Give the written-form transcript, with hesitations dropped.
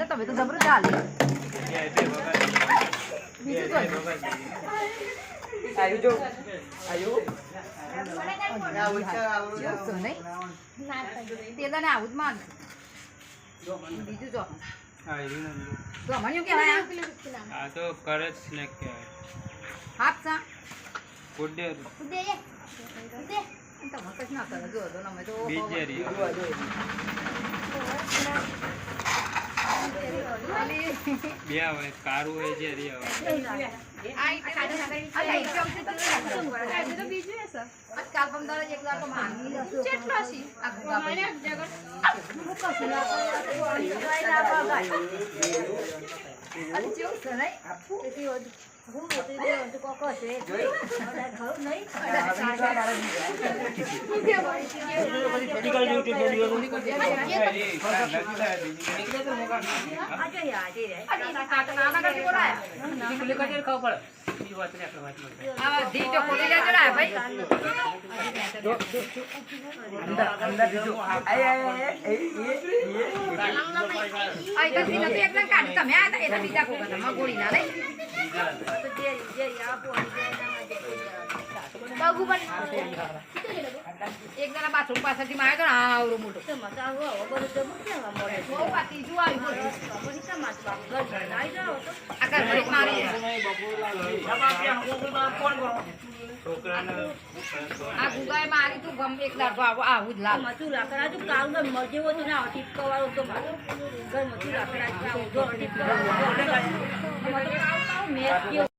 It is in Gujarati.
તમે તો જબરું ચાલે બીજું તો આયુ જો આયુ તે તને આવું જ માન બીજું જો તો મને કેવાય આ તો કરજ સ્નેક કહેવાય. હાફ સા ગુડ્ડે તો મત ના કરે જો તો અમે તો બીજેરી બે આવે કારું હોય જે રી આવે કાલ પંદર એક લાખ માંગી કેટલા છે આ ગુગાભાઈ અરે જેવું છે નહીં હું મોટી દે તો કોકો છે જોઈ ખાવ નહીં એક જણા બાથરૂમ પાછળથી મારે તો આવડો મોટો આ ગુગાએ મારી તું ગમ એક દાડો આવું જ લાવ મચું લાકડા તું કાળું જેવો તું ના ટીપકા વાળો તો મચું લાકડા